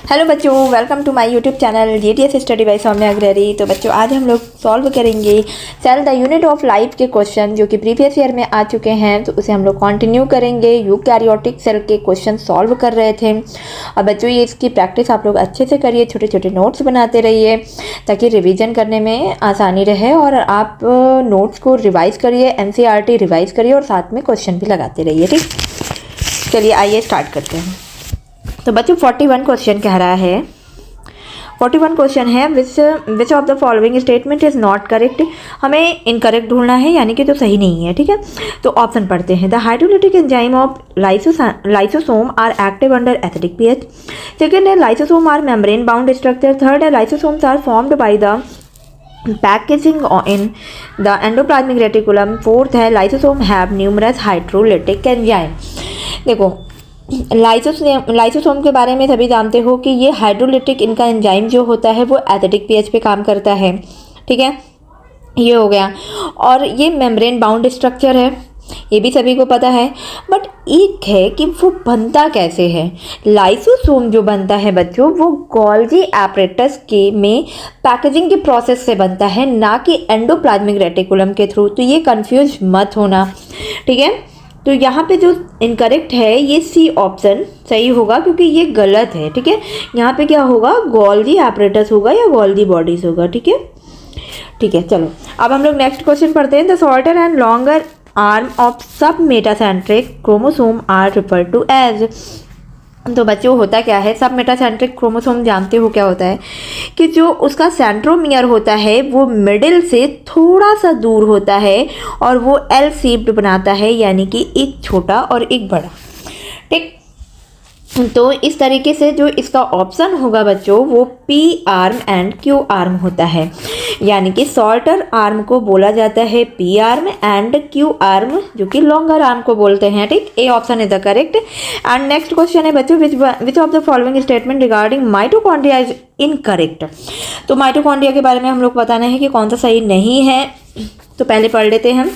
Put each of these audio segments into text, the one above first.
Hello बच्चों, welcome to my YouTube channel GTS study by Saumya Agrahari. तो बच्चों आज हम लोग सॉल्व करेंगे cell the unit of life के क्वेश्चन जो कि प्रीवियस ईयर में आ चुके हैं, तो उसे हम लोग कंटिन्यू करेंगे। यूकैरियोटिक सेल के क्वेश्चन सॉल्व कर रहे थे। और बच्चों ये इसकी प्रैक्टिस आप लोग अच्छे से करिए, छोटे छोटे नोट्स बनाते रहिए ताकि रिविजन करने में आसानी रहे। और आप नोट्स को रिवाइज करिए, NCERT रिवाइज करिए और साथ में क्वेश्चन भी लगाते रहिए। ठीक, चलिए आइए स्टार्ट करते हैं। तो बच्चों 41 क्वेश्चन कह रहा है, 41 क्वेश्चन है which of the following statement is not correct. हमें इनकरेक्ट ढूंढना है, यानी कि जो सही नहीं है। ठीक है, तो ऑप्शन पढ़ते हैं। The hydrolytic enzyme of lysosome are active under acidic pH। Second है lysosome are membrane bound structure. Third है lysosomes are formed by the packaging in the endoplasmic reticulum. Fourth है lysosome have numerous hydrolytic enzyme. देखो lysosome के बारे में सभी जानते हो कि ये हाइड्रोलिटिक इनका एंजाइम जो होता है वो एसिडिक pH पे काम करता है। ठीक है, ये हो गया। और ये मेम्ब्रेन बाउंड स्ट्रक्चर है, ये भी सभी को पता है। बट एक है कि वो बनता कैसे है। लाइसोसोम जो बनता है बच्चों, वो गोल्गी एपरेटस के में पैकेजिंग के प्रोसेस से बनता है, ना कि एंडोप्लाज्मिक रेटिकुलम के थ्रू। तो ये कंफ्यूज मत होना। ठीक है, तो यहाँ पे जो इनकरेक्ट है ये सी ऑप्शन सही होगा, क्योंकि ये गलत है। ठीक है, यहाँ पे क्या होगा, गोल्गी एपरेटस होगा या गोल्गी बॉडीज होगा। ठीक है, ठीक है, चलो अब हम लोग नेक्स्ट क्वेश्चन पढ़ते हैं। The shorter and longer arm of sub metacentric chromosome are refer to as. तो बच्चों होता क्या है, सब मेटासेंट्रिक क्रोमोसोम जानते हो क्या होता है कि जो उसका सेंट्रोमियर होता है वो मिडिल से थोड़ा सा दूर होता है और वो एल शेप्ड बनाता है, यानी कि एक छोटा और एक बड़ा। ठीक, तो इस तरीके से जो इसका ऑप्शन होगा बच्चों वो P arm and Q arm होता है, यानी कि शॉर्टर आर्म को बोला जाता है P arm and Q arm जो कि लॉन्गर आर्म को बोलते हैं। ठीक, ए option is the correct. And next question है बच्चों, विच of the following statement regarding mitochondria is incorrect. तो माइटोकॉन्ड्रिया के बारे में हम लोग बताना है कि कौन सा सही नहीं है। तो पहले पढ़ लेते हैं।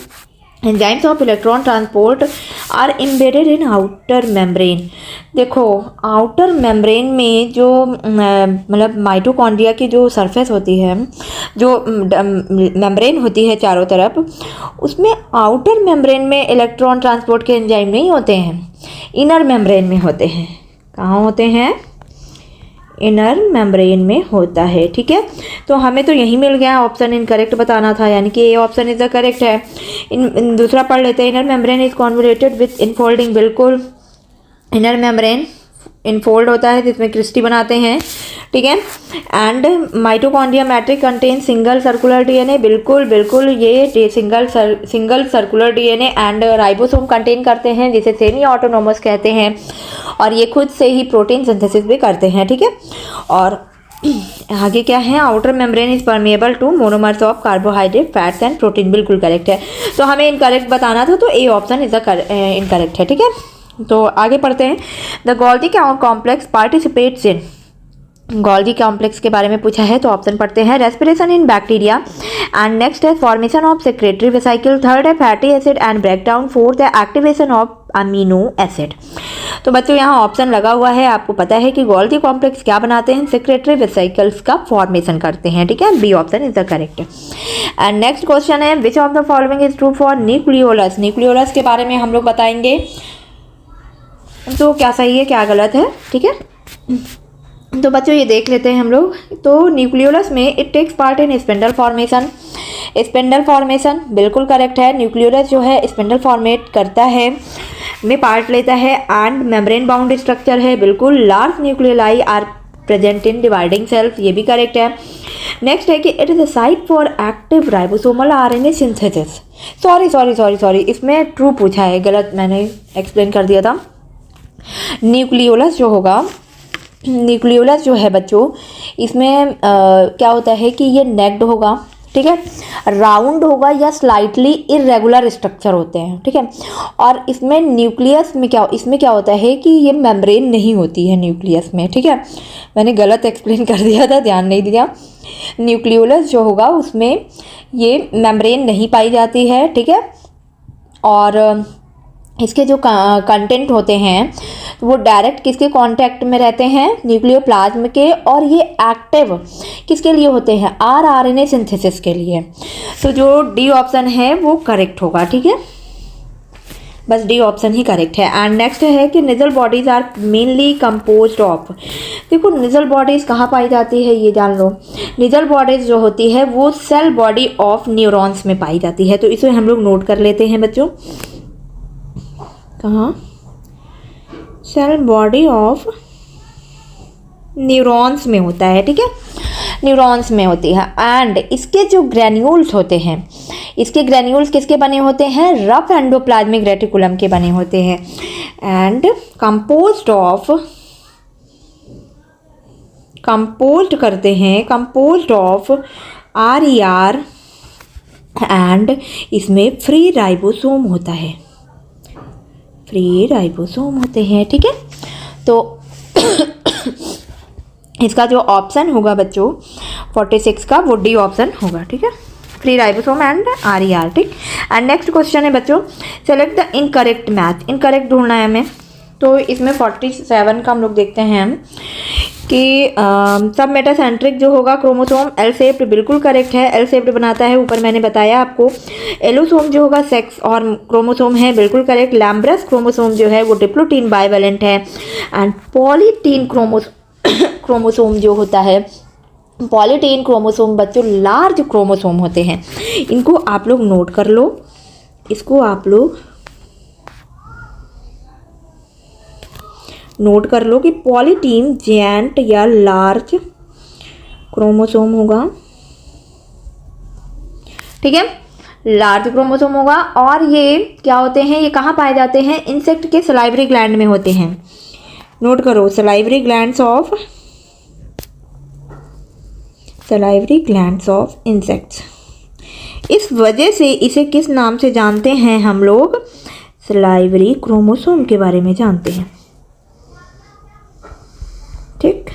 Enzymes of electron transport are embedded in outer membrane. देखो आउटर मेम्ब्रेन में जो मतलब माइटोकॉन्ड्रिया की जो सरफेस होती है, जो मेम्ब्रेन होती है चारों तरफ, उसमें आउटर मेम्ब्रेन में इलेक्ट्रॉन ट्रांसपोर्ट के एंजाइम नहीं होते हैं, इनर मेम्ब्रेन में होते हैं। कहाँ होते हैं, इनर मेम्ब्रेन में होता है। ठीक है, तो हमें तो यही मिल गया, ऑप्शन इनकरेक्ट बताना था, यानी कि ए ऑप्शन इज द करेक्ट है। दूसरा पढ़ लेते हैं। Inner membrane is convoluted with infolding. बिल्कुल, इनर मेम्ब्रेन इनफोल्ड होता है जिसमें क्रिस्टी बनाते हैं। ठीक है, and mitochondria matrix contain single circular DNA। बिल्कुल बिल्कुल, ये single circular DNA and ribosome contain करते हैं, जिसे सेमी ऑटोनोमस कहते हैं, और ये खुद से ही प्रोटीन सिंथेसिस भी करते हैं। ठीक है, और आगे क्या है, outer membrane is permeable to monomers of carbohydrate, fats and protein. बिल्कुल करेक्ट है। तो हमें इनकरेक्ट बताना था, तो ए ऑप्शन इज इनकरेक्ट है। ठीक है, तो आगे पढ़ते हैं। The Golgi complex participates in. Golgi complex के बारे में पूछा है, तो ऑप्शन पढ़ते हैं। Respiration in bacteria. And next है formation of secretory vesicle. Third है fatty acid and breakdown. Fourth है एक्टिवेशन ऑफ अमीनो एसिड। तो बच्चों यहाँ ऑप्शन लगा हुआ है, आपको पता है कि गोल्गी कॉम्प्लेक्स क्या बनाते हैं, सेक्रेटरी वेसिकल्स का फॉर्मेशन करते हैं। ठीक है, B option is the correct. And next question है, which of the following is true for nucleolus. Nucleolus के बारे में हम लोग बताएंगे, तो क्या सही है क्या गलत है। ठीक है, तो बच्चों ये देख लेते हैं हम लोग। तो न्यूक्लियोलस में it takes part in spindle formation. Spindle formation बिल्कुल करेक्ट है। न्यूक्लियोलस जो है स्पिंडल फॉर्मेट करता है, में पार्ट लेता है, एंड मेम्ब्रेन बाउंड स्ट्रक्चर है। बिल्कुल, large nucleoli are present in dividing cells, ये भी करेक्ट है। नेक्स्ट है कि it is a site for active ribosomal RNA synthesis. Sorry, इसमें ट्रू पूछा है, गलत मैंने एक्सप्लेन कर दिया था। न्यूक्लियोलस जो है बच्चों, इसमें क्या होता है कि ये नेक्ड होगा। ठीक है, राउंड होगा या स्लाइटली इरेगुलर स्ट्रक्चर होते हैं। ठीक है, और इसमें न्यूक्लियस में क्या होता है कि ये मेम्ब्रेन नहीं होती है न्यूक्लियस में। ठीक है, मैंने गलत एक्सप्लेन कर दिया था, ध्यान नहीं दिया। न्यूक्लियोलस जो होगा उसमें ये मेम्ब्रेन नहीं पाई जाती है। ठीक है, और इसके जो कंटेंट होते हैं वो डायरेक्ट किसके कांटेक्ट में रहते हैं, न्यूक्लियोप्लाज्म के, और ये एक्टिव किसके लिए होते हैं, आरआरएनए सिंथेसिस के लिए। तो जो डी ऑप्शन है वो करेक्ट होगा, ठीक है, बस डी ऑप्शन ही करेक्ट है। एंड नेक्स्ट है कि Nissl bodies are mainly composed of, देखो निजल बॉडीज कहाँ पाई जाती है ये जान लो। निजल बॉडीज जो होती है वो सेल बॉडी ऑफ न्यूरॉन्स में पाई जाती है, तो इसे हम लोग नोट कर लेते हैं बच्चों, कहाँ, सेल बॉडी ऑफ न्यूरॉन्स में होता है, ठीक है, न्यूरॉन्स में होती है। एंड इसके जो ग्रैन्यूल्स होते हैं, इसके ग्रैन्यूल्स किसके बने होते हैं, रफ एंडोप्लाज्मिक रेटिकुलम के बने होते हैं। And composed of RER, and इसमें फ्री राइबोसोम होता है, फ्री राइबोसोम होते हैं, ठीक है। तो इसका जो ऑप्शन होगा बच्चों 46 का वो डी ऑप्शन होगा, ठीक है, फ्री राइबोसोम एंड RER, ठीक। एंड नेक्स्ट क्वेश्चन है बच्चों, select the incorrect match, incorrect ढूंढना है हमें। तो इसमें 47 का हम लोग देखते हैं हम कि सब मेटासेंट्रिक जो होगा क्रोमोसोम एल शेप्ड बिल्कुल करेक्ट है, एल शेप्ड बनाता है, ऊपर मैंने बताया आपको। एलोसोम जो होगा सेक्स और क्रोमोसोम है, बिल्कुल करेक्ट। लैम्ब्रस क्रोमोसोम जो है वो डिप्लोटीन बाइवेलेंट है। एंड पॉलीटीन क्रोमोसोम जो होता है, पॉलीटीन क्रोमोसोम बच्चों लार्ज क्रोमोसोम होते हैं, इनको आप लोग नोट कर लो, इसको आप लोग नोट कर लो कि पॉलीटीन जेंट या लार्ज क्रोमोसोम होगा, ठीक है, लार्ज क्रोमोसोम होगा। और ये क्या होते हैं, ये कहाँ पाए जाते हैं, इंसेक्ट के सलाइवरी ग्लैंड में होते हैं, नोट करो, सलाइवरी ग्लैंड्स ऑफ इंसेक्ट्स। इस वजह से इसे किस नाम से जानते हैं हम लोग, सलाइवरी क्रोमोसोम के बारे में जानते हैं, ठीक,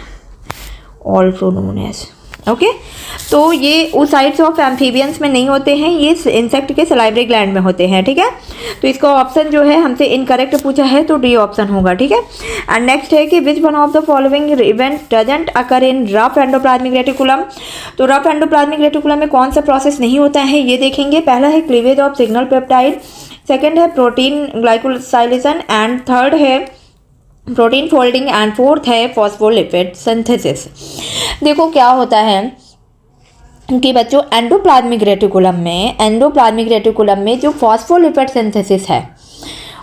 ऑल्सो नोन एज, ओके। तो ये oocytes ऑफ एम्फीबियंस में नहीं होते हैं, ये इंसेक्ट के सलाइवरी ग्लैंड में होते हैं, ठीक है। तो इसका ऑप्शन जो है हमसे इनकरेक्ट पूछा है, तो डी ऑप्शन होगा, ठीक है। एंड नेक्स्ट है कि which one of the following event doesn't occur in rough endoplasmic reticulum. तो रफ एंडोप्लाज्मिक रेटिकुलम में कौन सा प्रोसेस नहीं होता है ये देखेंगे। पहला है cleavage of signal peptide, second है प्रोटीन ग्लाइकोसाइलेशन, एंड थर्ड है प्रोटीन फोल्डिंग, एंड फोर्थ है फॉस्फोलिपिड सिंथेसिस। देखो क्या होता है कि बच्चों एंडोप्लाज्मिक रेटिकुलम में जो फॉस्फोलिपिड सिंथेसिस है,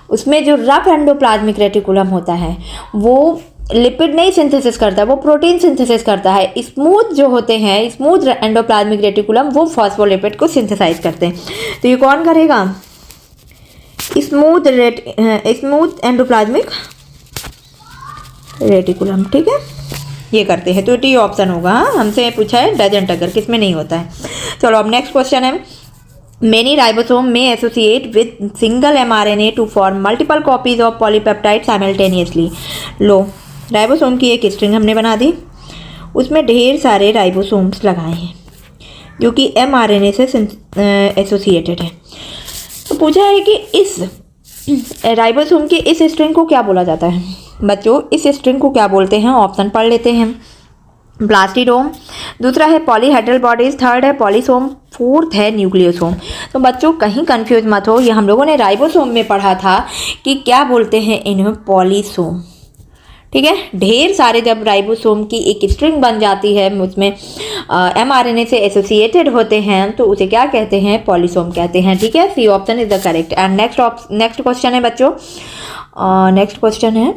उसमें जो रफ एंडोप्लाज्मिक रेटिकुलम होता है वो लिपिड नहीं सिंथेसिस करता, वो प्रोटीन सिंथेसिस करता है। स्मूथ जो होते हैं, स्मूथ एंडोप्लाज्मिक रेटिकुलम, वो फॉस्फोलिपिड को सिंथेसाइज करते हैं। तो ये कौन करेगा, स्मूथ एंडोप्लाज्मिक रेटिकुलम, ठीक है, ये करते हैं। तो डी ऑप्शन होगा, हमसे पूछा है डजंट अगर, किसमें नहीं होता है। चलो अब नेक्स्ट क्वेश्चन है, many ribosome may associate with single mRNA to form multiple copies of polypeptide simultaneously. लो, राइबोसोम की एक स्ट्रिंग हमने बना दी, उसमें ढेर सारे राइबोसोम्स लगाए हैं जो कि mRNA से एसोसिएटेड है। तो पूछा है कि इस राइबोसोम की इस स्ट्रिंग को क्या बोला जाता है। बच्चों इस स्ट्रिंग को क्या बोलते हैं, ऑप्शन पढ़ लेते हैं। प्लास्टिडोम, दूसरा है पॉलीहेड्रल बॉडीज, थर्ड है पॉलीसोम, फोर्थ है न्यूक्लियोसोम। तो बच्चों कहीं कंफ्यूज मत हो, ये हम लोगों ने राइबोसोम में पढ़ा था कि क्या बोलते हैं इन्हें, पॉलीसोम, ठीक है। ढेर सारे जब राइबोसोम की एक स्ट्रिंग बन जाती है, उसमें mRNA से एसोसिएटेड होते हैं, तो उसे क्या कहते हैं, पॉलीसोम कहते हैं, ठीक है। C option is the correct. And next question है बच्चों, नेक्स्ट क्वेश्चन है,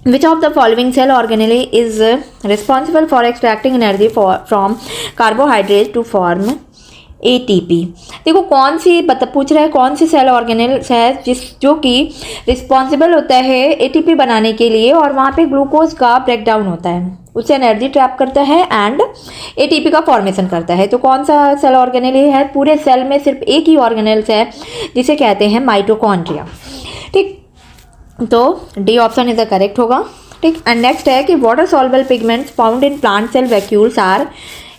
which of the following cell organelle is responsible for extracting energy from carbohydrate to form ATP। देखो कौन सी पूछ रहा है, कौन सी सेल ऑर्गेनेल है जो कि रिस्पॉन्सिबल होता है ATP बनाने के लिए, और वहाँ पे ग्लूकोज का ब्रेकडाउन होता है, उससे एनर्जी ट्रैप करता है एंड ATP का फॉर्मेशन करता है। तो कौन सा सेल ऑर्गेनेल है, पूरे सेल में सिर्फ एक ही ऑर्गेनेल्स है जिसे कहते हैं माइटोकॉन्ड्रिया, ठीक। तो D option is the correct होगा, ठीक। एंड नेक्स्ट है कि water soluble pigments found in plant cell vacuoles are,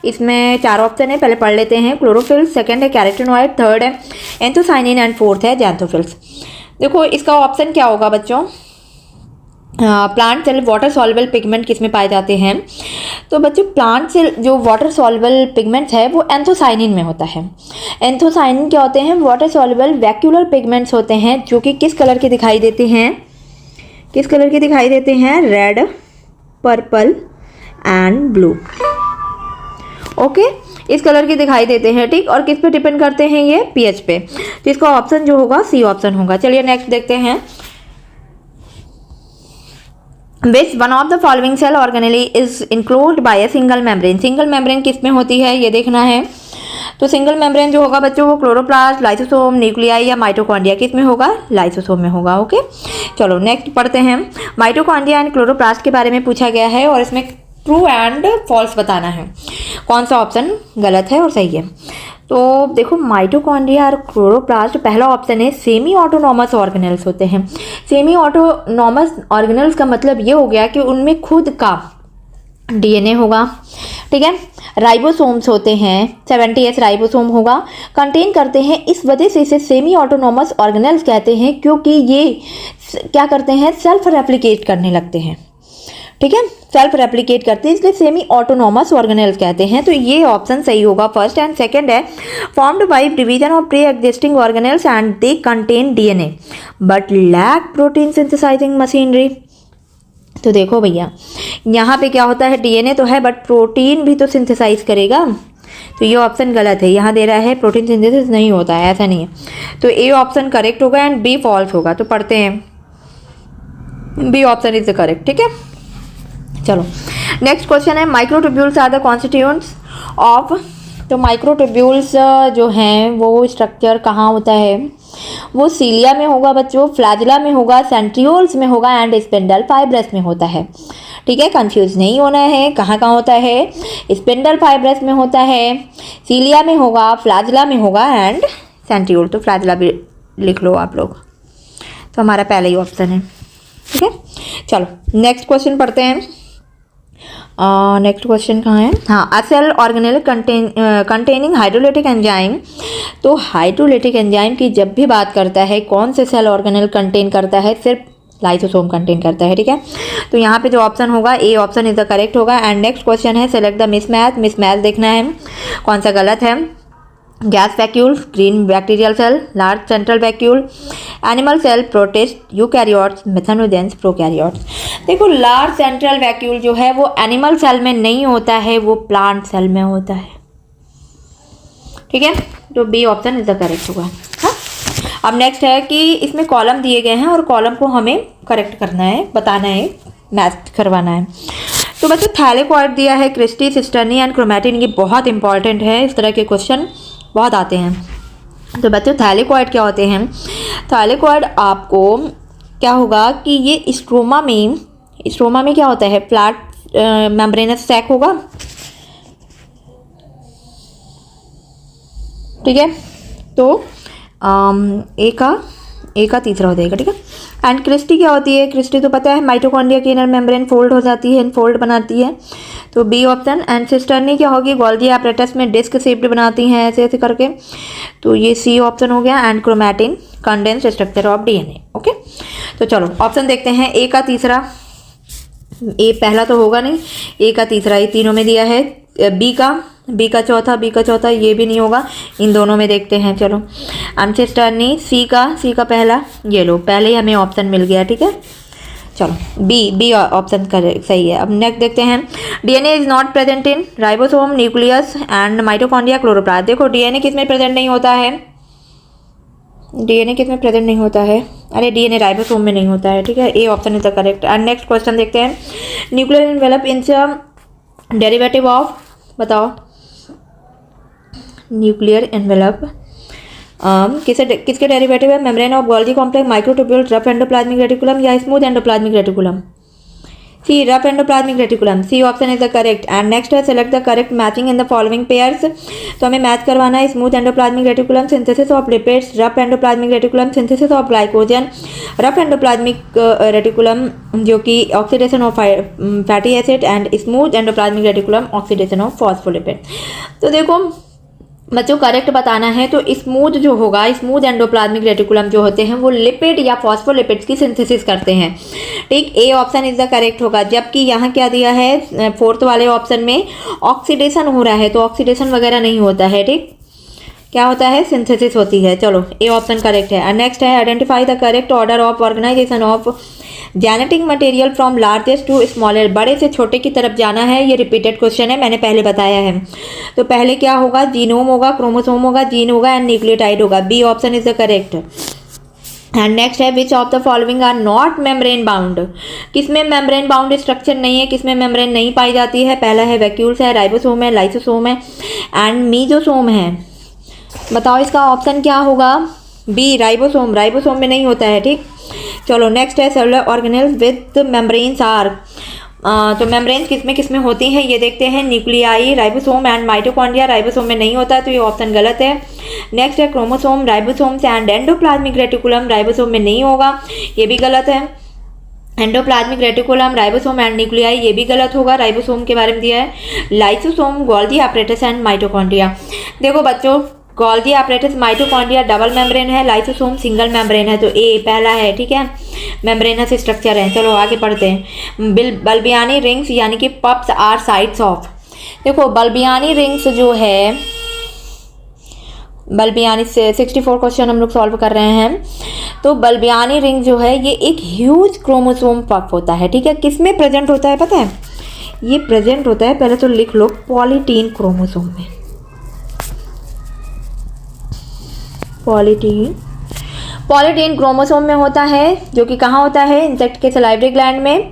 इसमें 4 ऑप्शन है, पहले पढ़ लेते हैं। क्लोरोफिल्स, सेकंड है कैरोटीनॉइड, थर्ड है एंथोसाइनिन, एंड फोर्थ है जैंथोफिल्स। देखो इसका ऑप्शन क्या होगा बच्चों, plant cell water soluble pigment किस में पाए जाते हैं? तो बच्चों प्लांट सेल जो वाटर सॉल्युबल पिगमेंट्स है वो एंथोसाइनिन में होता है। एंथोसाइनिन क्या होते हैं? वाटर सॉल्युबल वैक्यूलर पिगमेंट्स होते हैं जो कि किस कलर के दिखाई देते हैं? किस कलर के दिखाई देते हैं? Red, purple and blue. Okay, इस कलर के दिखाई देते हैं, ठीक। और किस पे डिपेंड करते हैं ये? पीएच पे। तो इसका ऑप्शन जो होगा सी ऑप्शन होगा। चलिए नेक्स्ट देखते हैं। Which one of the following cell organelle is included by a single membrane? Single membrane किस में होती है ये देखना है। तो सिंगल मेम्ब्रेन जो होगा बच्चों वो क्लोरोप्लास्ट, लाइसोसोम, न्यूक्लियाई या माइटोकॉन्ड्रिया किस में होगा? लाइसोसोम में होगा। ओके, चलो नेक्स्ट पढ़ते हैं। माइटोकॉन्ड्रिया एंड क्लोरोप्लास्ट के बारे में पूछा गया है और इसमें ट्रू एंड फॉल्स बताना है, कौन सा ऑप्शन गलत है और सही है। तो देखो माइटोकॉन्ड्रिया और क्लोरोप्लास्ट, पहला ऑप्शन है सेमी ऑटोनॉमस ऑर्गेनेल्स होते हैं। सेमी ऑटोनॉमस ऑर्गेनेल्स का मतलब ये हो गया कि उनमें खुद का डीएनए होगा, ठीक है। राइबोसोम्स होते हैं, 70S राइबोसोम होगा, कंटेन करते हैं। इस वजह से इसे सेमी ऑटोनॉमस ऑर्गेनेल्स कहते हैं क्योंकि ये क्या करते हैं? सेल्फ रेप्लिकेट करने लगते हैं, ठीक है। सेल्फ रेप्लिकेट करते हैं इसलिए सेमी ऑटोनॉमस ऑर्गेनेल्स कहते हैं। तो ये ऑप्शन सही होगा फर्स्ट। एंड सेकंड है formed by division of pre existing organelles and they contain DNA but lack protein synthesizing machinery. तो देखो भैया यहाँ पे क्या होता है? डीएनए तो है बट प्रोटीन भी तो सिंथेसाइज करेगा, तो ये ऑप्शन गलत है। यहाँ दे रहा है प्रोटीन सिंथेसिस नहीं होता है, ऐसा नहीं है। तो ए ऑप्शन करेक्ट होगा एंड बी फॉल्स होगा। तो पढ़ते हैं, B option is the correct, ठीक है। चलो नेक्स्ट क्वेश्चन है microtubules are the constituents of. तो माइक्रोट्यूब्यूल्स जो हैं वो स्ट्रक्चर कहाँ होता है? वो सीलिया में होगा बच्चों, फ्लैजिला में होगा, सेंट्रियोल्स में होगा एंड स्पिंडल फाइब्रस में होता है, ठीक है। कंफ्यूज नहीं होना है। कहाँ कहाँ होता है? स्पिंडल फाइब्रस में होता है, सीलिया में होगा, फ्लैजिला में होगा एंड सेंट्रियोल। तो फ्लैजिला भी लिख लो आप लोग, तो हमारा पहला ही ऑप्शन है, ठीक है। चलो नेक्स्ट क्वेश्चन पढ़ते हैं। नेक्स्ट क्वेश्चन कहाँ है? हाँ, a cell organelle containing hydrolytic enzyme. तो हाइड्रोलिटिक एंजाइम की जब भी बात करता है कौन से सेल ऑर्गेनेल कंटेन करता है? सिर्फ लाइसोसोम कंटेन करता है, ठीक है। तो यहाँ पे जो ऑप्शन होगा A option is the correct होगा। एंड नेक्स्ट क्वेश्चन है सेलेक्ट द मिसमैच। मिसमैच देखना है कौन सा गलत है। Gas vacuole, green bacterial cell, large central vacuole, animal cell, protist, eukaryotes, methanogens, prokaryotes. देखो लार्ज सेंट्रल वैक्यूल जो है वो एनिमल सेल में नहीं होता है, वो प्लांट सेल में होता है, ठीक है। तो B option is the correct होगा। हाँ, अब नेक्स्ट है कि इसमें कॉलम दिए गए हैं और कॉलम को हमें करेक्ट करना है, बताना है, मैच करवाना है। तो बच्चों थैलेकॉइड दिया है, क्रिस्टी, सिस्टर्नी एंड क्रोमैटिन। ये बहुत इंपॉर्टेंट है, इस तरह के क्वेश्चन बहुत आते हैं। तो बच्चों थैलेकॉइड क्या होते हैं? थैलेकॉइड आपको क्या होगा कि ये स्ट्रोमा में क्या होता है? फ्लैट मेम्ब्रेनस सैक होगा, ठीक है। तो ए का तीसरा हो जाएगा, ठीक है। एंड क्रिस्टी क्या होती है? क्रिस्टी तो पता है माइटोकॉन्ड्रिया की इनर मेम्ब्रेन फोल्ड हो जाती है, इनफोल्ड बनाती है, तो बी ऑप्शन। एंड सिस्टर्नी क्या होगी? गोल्गी एपरेटस में डिस्क शेप्ड बनाती हैं ऐसे ऐसे करके, तो ये सी ऑप्शन हो गया। And chromatin condense structure of DNA. Okay, तो चलो ऑप्शन देखते हैं। ए का तीसरा, ए पहला तो होगा नहीं, ए का तीसरा, ये तीनों में दिया है। बी का चौथा, ये भी नहीं होगा, इन दोनों में देखते हैं। चलो एंसेस्टर्नी, सी का पहला, ये लो पहले ही हमें ऑप्शन मिल गया, ठीक है। चलो बी ऑप्शन करेक्ट सही है। अब नेक्स्ट देखते हैं। DNA is not present in ribosome, nucleus and mitochondria, chloroplast. देखो डीएनए किस में प्रेजेंट नहीं होता है? डीएनए किस में प्रेजेंट नहीं होता है? अरे डीएनए राइबोसोम में नहीं होता है, ठीक है। A option is the correct. And next question देखते हैं। Nuclear envelope in derivative of, बताओ न्यूक्लियर एनवेलप किसके डेरिवेटिव है? Membrane of Golgi complex, microtubule, rough endoplasmic reticulum या smooth endoplasmic reticulum? C rough endoplasmic reticulum, C option is the correct. And next है select the correct matching in the following pairs. तो हमें match करवाना है smooth endoplasmic reticulum, synthesis of lipids, rough endoplasmic reticulum, synthesis of glycogen, rough endoplasmic reticulum जो कि oxidation of fatty acid, and smooth endoplasmic reticulum oxidation of phospholipid. तो देखो बच्चों correct बताना है तो स्मूथ जो होगा, स्मूथ एंडोप्लाज्मिक रेटिकुलम जो होते हैं वो लिपिड या फॉस्फोलिपिड्स की सिंथेसिस करते हैं। ठीक, ए ऑप्शन इज द करेक्ट होगा। जबकि यहाँ क्या दिया है फोर्थ वाले ऑप्शन में, ऑक्सीडेशन हो रहा है, तो ऑक्सीडेशन वगैरह नहीं होता है। ठीक, क्या होता है, सिंथेसिस होती है। चलो ए ऑप्शन करेक्ट है। नेक्स्ट है identify the correct order of organization of genetic material from largest to smaller, बड़े से छोटे की तरफ जाना है। ये रिपीटेड क्वेश्चन है, मैंने पहले बताया है। तो पहले क्या होगा, जीनोम होगा, क्रोमोसोम होगा, जीन होगा एंड न्यूक्लियोटाइड होगा। B option is the correct. And next है which of the following are not membrane bound, किसमें मेम्ब्रेन बाउंड स्ट्रक्चर नहीं है, किसमें मेम्ब्रेन नहीं पाई जाती है। पहला है वैक्यूल्स है, राइबोसोम है, लाइसोसोम है एंड मीजोसोम है। बताओ इसका ऑप्शन क्या होगा, बी राइबोसोम, राइबोसोम में नहीं होता है। ठीक, चलो नेक्स्ट है cellular organelles with membranes are, तो मेम्ब्रेन्स किसमें किसमें होती हैं ये देखते हैं, nuclei, ribosome and mitochondria, ribosome में नहीं होता है तो ये ऑप्शन गलत है। नेक्स्ट है chromosome, ribosomes and endoplasmic reticulum, ribosome में नहीं होगा, ये भी गलत है। Endoplasmic reticulum, ribosome and nuclei, ये भी गलत होगा, राइबोसोम के बारे में दिया है। Lysosome, Golgi apparatus and mitochondria. देखो बच्चों, Golgi apparatus, mitochondria double membrane है, लाइसोसोम सिंगल मेम्ब्रेन है, तो ए पहला है। ठीक है, मेम्ब्रेनस स्ट्रक्चर है। चलो आगे पढ़ते हैं। बल्बियानी रिंग्स यानी कि पप्स आर साइट्स ऑफ, देखो बल्बियानी रिंग्स जो है, बल्बियानी से 64 क्वेश्चन हम लोग सॉल्व कर रहे हैं। तो बल्बियानी रिंग जो है ये एक ह्यूज क्रोमोसोम पफ होता है। ठीक है, किसमें प्रेजेंट होता है पता है, ये प्रेजेंट होता है, पहले तो लिख लो, पॉलीटीन क्रोमोसोम में। पॉलीटीन क्रोमोसोम में होता है, जो कि कहाँ होता है, इंसेक्ट के सलाइवरी ग्लैंड में।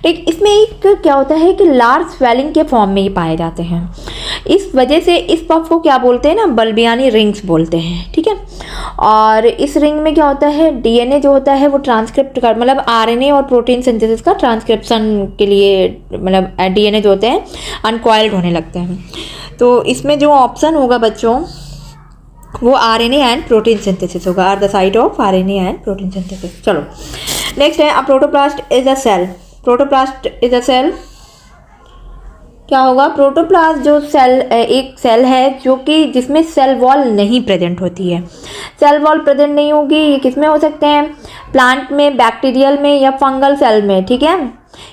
ठीक, इसमें एक क्या होता है कि लार्ज स्वेलिंग के फॉर्म में ये पाए जाते हैं। इस वजह से इस पफ को क्या बोलते हैं ना, बल्बियानी रिंग्स बोलते हैं। ठीक है, और इस रिंग में क्या होता है, डीएनए जो होता है वो ट्रांसक्रिप्ट कर, मतलब आरएनए और प्रोटीन सिंथेसिस का ट्रांसक्रिप्शन के लिए, मतलब डीएनए जो होते हैं अनकॉइल्ड होने लगते हैं। तो इसमें जो ऑप्शन होगा बच्चों वो आरएनए एंड प्रोटीन सिंथेसिस होगा, are the site of RNA and protein synthesis. चलो नेक्स्ट है, a protoplast is a cell, protoplast is a cell क्या होगा, प्रोटोप्लास्ट जो सेल, एक सेल है जो कि जिसमें सेल वॉल नहीं प्रेजेंट होती है। सेल वॉल प्रेजेंट नहीं होगी, ये किसमें हो सकते हैं, प्लांट में, बैक्टीरियल में या फंगल सेल में। ठीक है,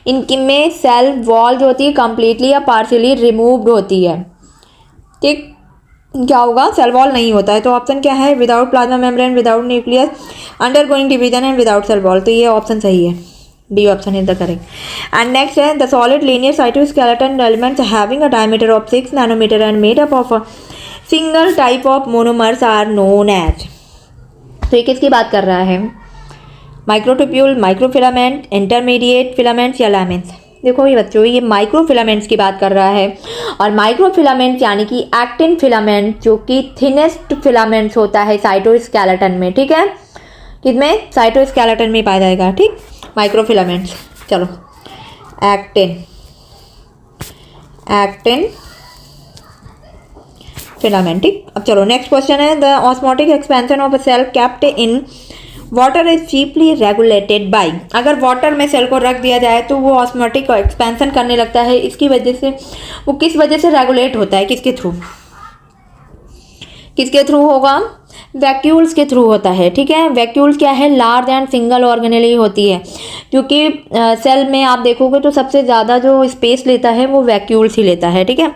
इनकी में सेल वॉल जो होती है कंप्लीटली या पार्शियली रिमूव्ड होती है। ठीक, क्या होगा, सेल वॉल नहीं होता है। तो ऑप्शन क्या है, without plasma membrane, without nucleus, undergoing division and without cell wall, तो ये ऑप्शन सही है, D option is the correct. And next है, the solid linear cytoskeleton elements having a diameter of 6 nanometre and made up of a single type of monomers are known as, तो ये किसकी बात कर रहा है, माइक्रोट्यूब्यूल, माइक्रोफिलामेंट, इंटरमीडिएट फिलामेंट्स या laments. देखो ये बच्चों, ये माइक्रोफिलामेंट्स की बात कर रहा है, और माइक्रोफिलामेंट्स यानी कि एक्टिन फिलामेंट जो कि थिनेस्ट फिलामेंट्स होता है साइटोस्केलेटन में। ठीक है, किसमें, साइटोस्केलेटन में पाया जाएगा। ठीक, माइक्रोफिलामेंट्स। चलो एक्टिन फिलामेंट। ठीक, अब चलो नेक्स्ट क्वेश्चन है, the osmotic expansion of a cell kept in water is chiefly regulated by, अगर वाटर में सेल को रख दिया जाए तो वो ऑस्मोटिक एक्सपेंशन करने लगता है, इसकी वजह से वो किस वजह से रेगुलेट होता है, किसके थ्रू, किसके थ्रू होगा, वैक्यूल्स के थ्रू होता है। ठीक है, वैक्यूल्स क्या है, लार्ज एंड सिंगल ऑर्गेनेली होती है, क्योंकि सेल में आप देखोगे तो सबसे ज़्यादा जो स्पेस लेता है वो वैक्यूल्स ही लेता है। ठीक है,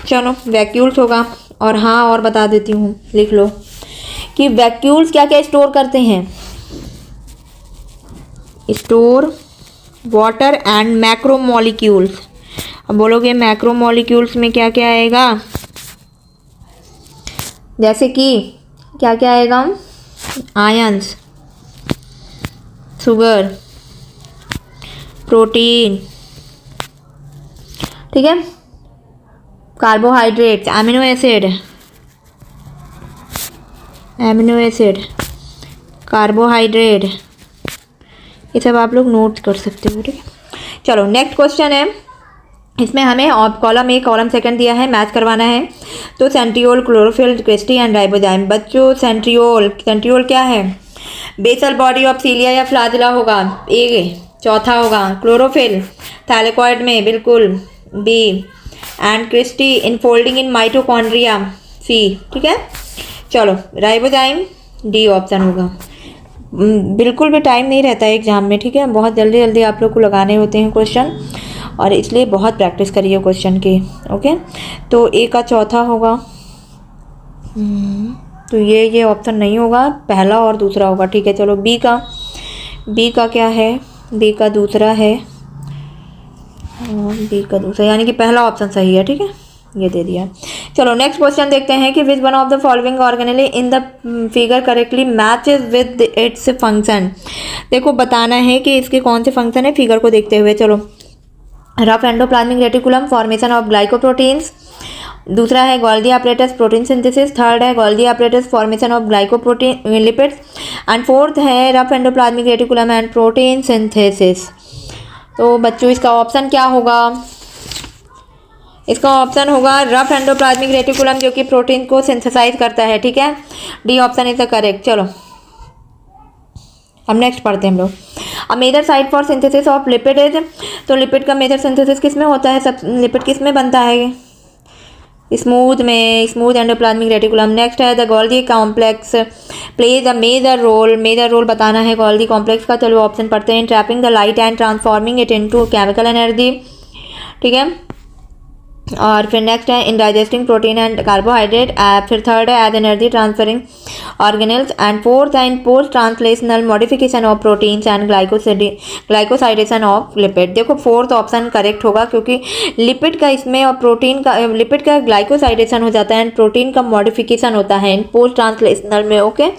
चलो वैक्यूल्स होगा। और हाँ, और बता देती हूँ, लिख लो कि वैक्यूल्स क्या क्या स्टोर करते हैं, स्टोर वाटर एंड मैक्रोमोलिक्यूल्स। अब बोलोगे मैक्रोमोलिक्यूल्स में क्या क्या आएगा, जैसे कि क्या क्या आएगा, आयंस, शुगर, प्रोटीन, ठीक है, कार्बोहाइड्रेट्स, एमिनो एसिड, कार्बोहाइड्रेट, ये सब आप लोग नोट कर सकते हो। ठीक है, चलो नेक्स्ट क्वेश्चन है, इसमें हमें कॉलम ए कॉलम सेकंड दिया है, मैच करवाना है। तो centriole, chlorophyll, cristae and ribozyme. बच्चों सेंट्रियोल क्या है, बेसल बॉडी ऑफ सीलिया या फ्लाजिला होगा, ए चौथा होगा। क्लोरोफिल थैलेकॉइड में, बिल्कुल B. And cristae infolding in mitochondria, C, ठीक है। चलो राइबोजाइम डी ऑप्शन होगा। बिल्कुल भी टाइम नहीं रहता है एग्जाम में, ठीक है, बहुत जल्दी जल्दी आप लोग को लगाने होते हैं क्वेश्चन, और इसलिए बहुत प्रैक्टिस करिए क्वेश्चन की। ओके, तो ए का चौथा होगा। तो ये ऑप्शन नहीं होगा, पहला और दूसरा होगा, ठीक है। चलो बी का क्या है, बी का दूसरा है, बी का दूसरा, यानी कि पहला ऑप्शन सही है, ठीक है, ये दे दिया। चलो नेक्स्ट क्वेश्चन देखते हैं कि which one of the following organelle in the figure correctly matches with its function. देखो बताना है कि इसके कौन से फंक्शन है फिगर को देखते हुए। चलो rough endoplasmic reticulum, formation of glycoproteins, दूसरा है Golgi apparatus protein synthesis, third है Golgi apparatus formation of glycoprotein lipids, and fourth है rough endoplasmic reticulum and protein synthesis. तो बच्चों इसका ऑप्शन क्या होगा, इसका ऑप्शन होगा रफ एंडोप्लाज्मिक रेटिकुलम, जो कि प्रोटीन को सिंथेसाइज करता है, ठीक है, D option is the correct. चलो अब नेक्स्ट पढ़ते हैं हम लोग। A major site for synthesis of lipid is, तो लिपिड का मेजर सिंथेसिस किस में होता है, सब लिपिड किस में बनता है, स्मूथ में, स्मूथ एंडोप्लाज्मिक रेटिकुलम। नेक्स्ट है the Golgi complex plays a major role बताना है गोल्गी कॉम्प्लेक्स का। चलो ऑप्शन पढ़ते हैं, trapping the light and transforming it into chemical energy, ठीक है, और फिर नेक्स्ट है in digesting protein and carbohydrate, फिर थर्ड है as energy transferring organelles, and fourth है in post translational modification of proteins and glycosidation of lipid. देखो fourth option correct होगा, क्योंकि लिपिड का इसमें और प्रोटीन का, लिपिड का ग्लाइकोसाइडेशन हो जाता है एंड प्रोटीन का मॉडिफिकेशन होता है इन पोस्ट ट्रांसलेशनल में। ओके,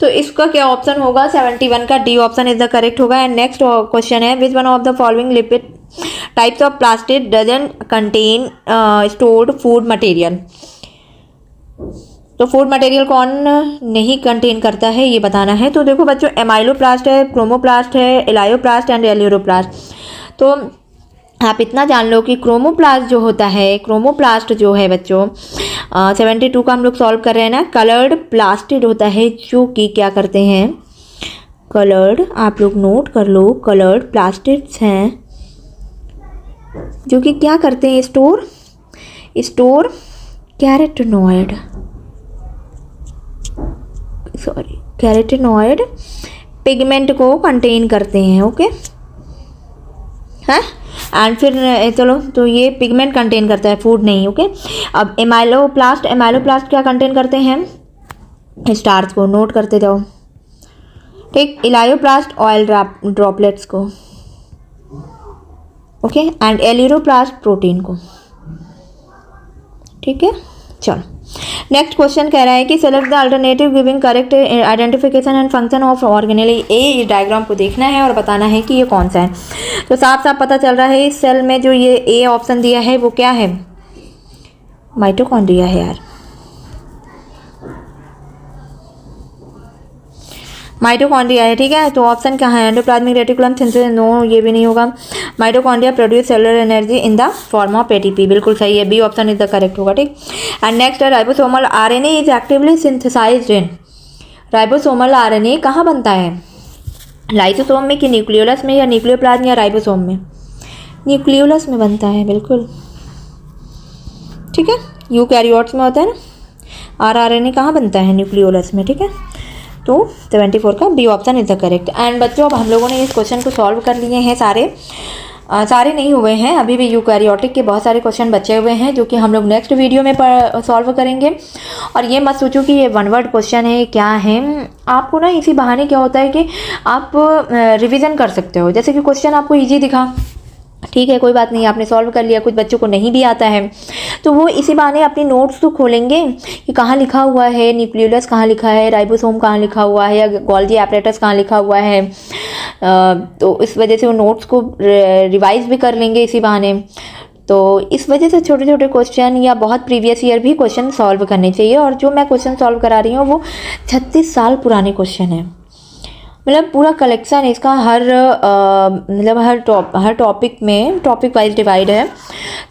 तो इसका क्या ऑप्शन होगा, 71 का D option is the correct होगा। एंड नेक्स्ट क्वेश्चन है which one of the following lipid types of plastid doesn't contain stored food material. तो फूड मटेरियल कौन नहीं कंटेन करता है ये बताना है। तो देखो बच्चों, एमाइलोप्लास्ट है, क्रोमोप्लास्ट है, एलायोप्लास्ट एंड एल्यूरोप्लास्ट। तो आप इतना जान लो कि क्रोमोप्लास्ट जो होता है, क्रोमोप्लास्ट जो है बच्चों 72 का हम लोग सॉल्व कर रहे हैं ना, कलर्ड प्लास्टिड होता है, जो कि क्या करते हैं, कलर्ड, आप लोग नोट कर लो, कलर्ड प्लास्टिड्स हैं जो कि क्या करते हैं, स्टोर कैरोटीनॉइड पिगमेंट को कंटेन करते हैं। ओके, हाँ, एंड फिर चलो, तो ये पिगमेंट कंटेन करता है, फूड नहीं। ओके, अब एमाइलोप्लास्ट क्या कंटेन करते हैं, स्टार्च को, नोट करते जाओ, ठीक। इलायोप्लास्ट ऑयल ड्रॉपलेट्स को, ओके, एंड एल्यूरोप्लास्ट प्रोटीन को, ठीक है। चलो नेक्स्ट क्वेश्चन कह रहा है कि select the alternative giving correct identification and function of organelle A. इस डायग्राम को देखना है और बताना है कि ये कौन सा है। तो साफ साफ पता चल रहा है इस सेल में जो ये ए ऑप्शन दिया है वो क्या है, माइटोकॉन्ड्रिया है यार, माइटोकॉन्ड्रिया है, ठीक है। तो ऑप्शन कहाँ है, एंडोप्लाज्मिक रेटिकुलम सिंथेसिस, नो, ये भी नहीं होगा। Mitochondria produce cellular energy in the form of ATP, बिल्कुल सही है, B option is the correct होगा, ठीक। एंड नेक्स्ट है ribosomal RNA is actively synthesized in. Ribosomal RNA कहाँ बनता है, लाइसोसोम में कि न्यूक्लियोलस में, या न्यूक्लियोप्लाज्म या राइबोसोम में, न्यूक्लियोलस में बनता है, बिल्कुल, ठीक है। यूकैरियोट्स में होता है ना, आरएनए कहाँ बनता है, न्यूक्लियोलस में, ठीक है। तो 74 का B option is the correct. एंड बच्चों, अब हम लोगों ने इस क्वेश्चन को सॉल्व कर लिए हैं, सारे नहीं हुए हैं, अभी भी यूकैरियोटिक के बहुत सारे क्वेश्चन बचे हुए हैं, जो कि हम लोग नेक्स्ट वीडियो में सॉल्व करेंगे। और ये मत सोचो कि ये वन वर्ड क्वेश्चन है, क्या है, आपको ना इसी बहाने क्या होता है कि आप रिविज़न कर सकते हो। जैसे कि क्वेश्चन आपको ईजी दिखा, ठीक है, कोई बात नहीं, आपने सॉल्व कर लिया, कुछ बच्चों को नहीं भी आता है, तो वो इसी बहाने अपनी नोट्स तो खोलेंगे कि कहाँ लिखा हुआ है, न्यूक्लियोलस कहाँ लिखा है, राइबोसोम कहाँ लिखा हुआ है, या गोल्गी एपरेटस कहाँ लिखा हुआ है। तो इस वजह से वो नोट्स को रिवाइज भी कर लेंगे इसी बहाने। तो इस वजह से छोटे छोटे क्वेश्चन या बहुत प्रीवियस ईयर भी क्वेश्चन सॉल्व करने चाहिए। और जो मैं क्वेश्चन सॉल्व करा रही हूँ वो 36 साल पुराने क्वेश्चन है, मतलब पूरा कलेक्शन इसका मतलब हर टॉपिक में टॉपिक वाइज डिवाइड है।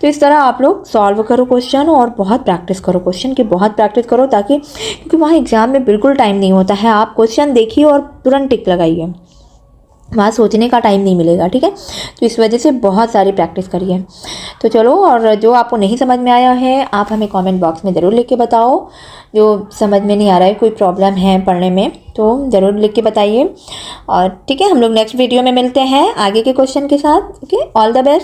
तो इस तरह आप लोग सॉल्व करो क्वेश्चन और बहुत प्रैक्टिस करो, क्वेश्चन की बहुत प्रैक्टिस करो, ताकि क्योंकि वहाँ एग्जाम में बिल्कुल टाइम नहीं होता है। आप क्वेश्चन देखिए और तुरंत टिक लगाइए, वहाँ सोचने का टाइम नहीं मिलेगा, ठीक है। तो इस वजह से बहुत सारी प्रैक्टिस करिए। तो चलो, और जो आपको नहीं समझ में आया है आप हमें कमेंट बॉक्स में ज़रूर लिख के बताओ। जो समझ में नहीं आ रहा है, कोई प्रॉब्लम है पढ़ने में, तो ज़रूर लिख के बताइए। और ठीक है, हम लोग नेक्स्ट वीडियो में मिलते हैं आगे के क्वेश्चन के साथ। Okay, all the best.